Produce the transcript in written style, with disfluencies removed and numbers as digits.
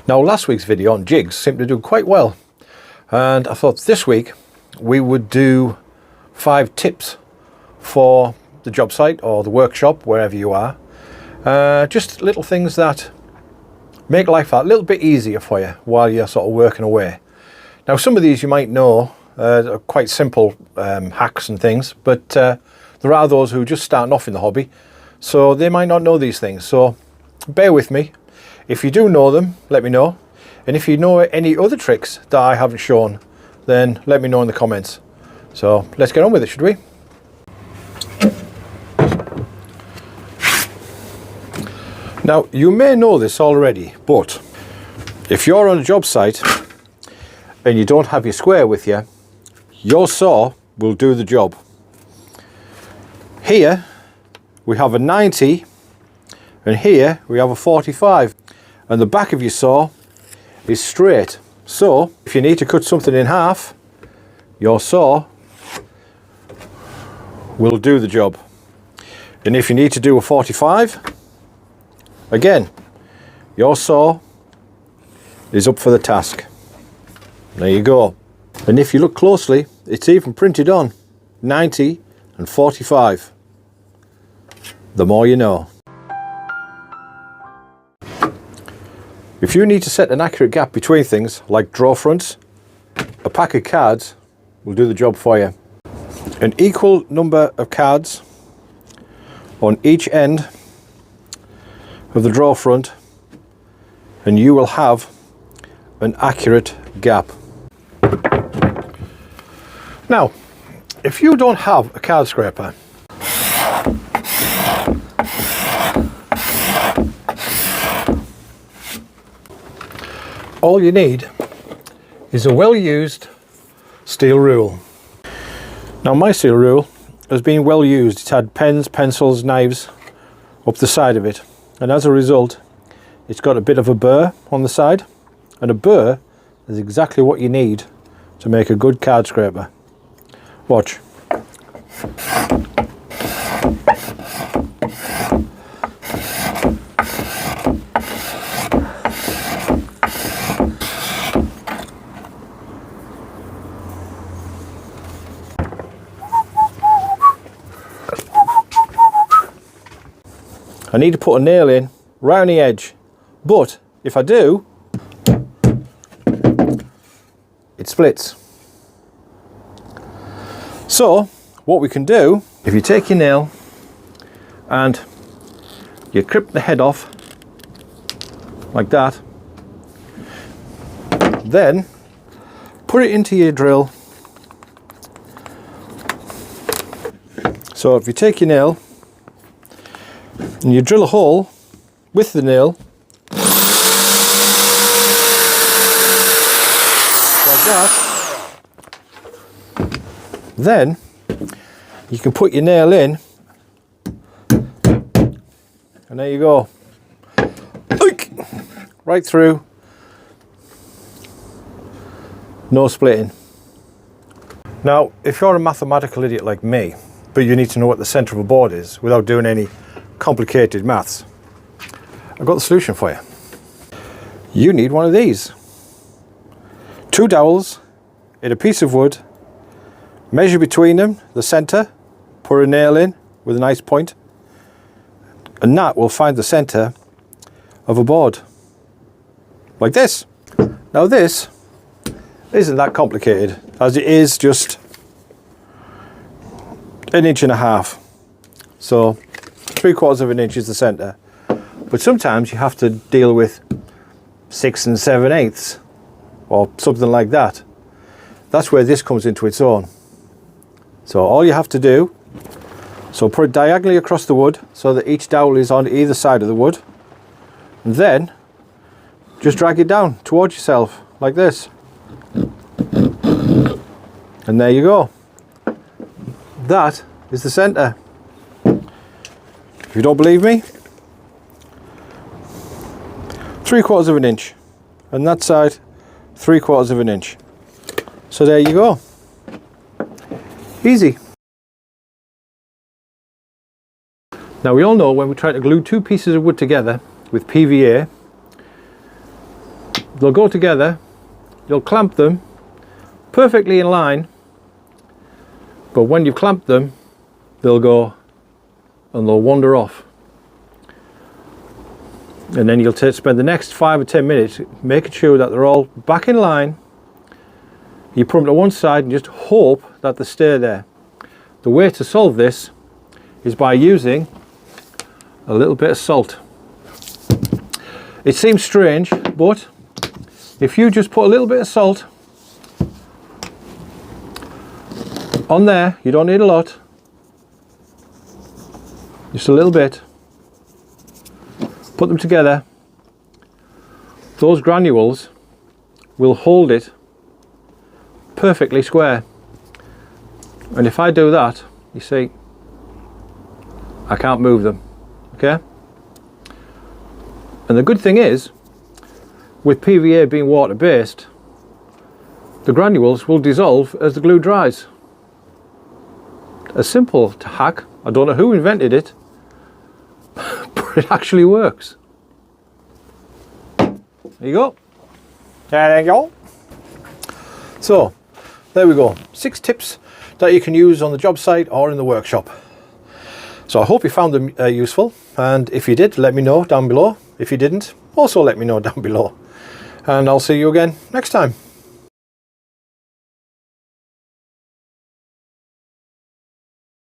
Now last week's video on jigs seemed to do quite well, and I thought this week we would do 5 tips for the job site or the workshop, wherever you are. Just little things that make life a little bit easier for you while you're sort of working away. Now some of these you might know are quite simple hacks and things, but there are those who are just starting off in the hobby, so they might not know these things, so bear with me. If you do know them, let me know, and if you know any other tricks that I haven't shown, then let me know in the comments. So let's get on with it, should we? Now you may know this already, but if you're on a job site and you don't have your square with you, your saw will do the job. Here we have a 90 and here we have a 45, and the back of your saw is straight. So if you need to cut something in half, your saw will do the job. And if you need to do a 45, again, your saw is up for the task. There you go. And if you look closely, it's even printed on 90 and 45. The more you know. If you need to set an accurate gap between things like drawer fronts, a pack of cards will do the job for you. An equal number of cards on each end of the drawer front and you will have an accurate gap. Now, if you don't have a card scraper, all you need is a well-used steel rule. Now my steel rule has been well used. It's had pens, pencils, knives up the side of it, and as a result it's got a bit of a burr on the side, and a burr is exactly what you need to make a good card scraper. Watch. I need to put a nail in right on the edge, but if I do, it splits. So what we can do, if you take your nail and you clip the head off like that, then put it into your drill. So if you take your nail and you drill a hole with the nail like that, then you can put your nail in and there you go, right through, no splitting. Now if you're a mathematical idiot like me, but you need to know what the centre of a board is without doing any complicated maths, I've got the solution for you. You need one of these. 2 dowels in a piece of wood, measure between them the centre, put a nail in with a nice point, and that will find the centre of a board. Like this. Now this isn't that complicated, as it is just 1.5 inches. So 3/4 inch is the centre, but sometimes you have to deal with 6 7/8 or something like that. That's where this comes into its own. So all you have to do, so put it diagonally across the wood so that each dowel is on either side of the wood, and then just drag it down towards yourself like this, and there you go. That is the centre. If you don't believe me, 3/4 inch, and that side 3/4 inch. So there you go. Easy. Now we all know when we try to glue 2 pieces of wood together with PVA, they'll go together, you'll clamp them perfectly in line, but when you've clamped them, they'll go and they'll wander off. And then you'll spend the next 5 or 10 minutes making sure that they're all back in line. You put them to one side and just hope that they stay there. The way to solve this is by using a little bit of salt. It seems strange, but if you just put a little bit of salt on there, you don't need a lot, just a little bit, put them together, those granules will hold it perfectly square. And if I do that, you see, I can't move them, okay? And the good thing is, with PVA being water based, the granules will dissolve as the glue dries. A simple hack. I don't know who invented it, but it actually works. There you go. There you go. So, there we go. 6 tips that you can use on the job site or in the workshop. So I hope you found them useful, and if you did, let me know down below. If you didn't, also let me know down below. And I'll see you again next time.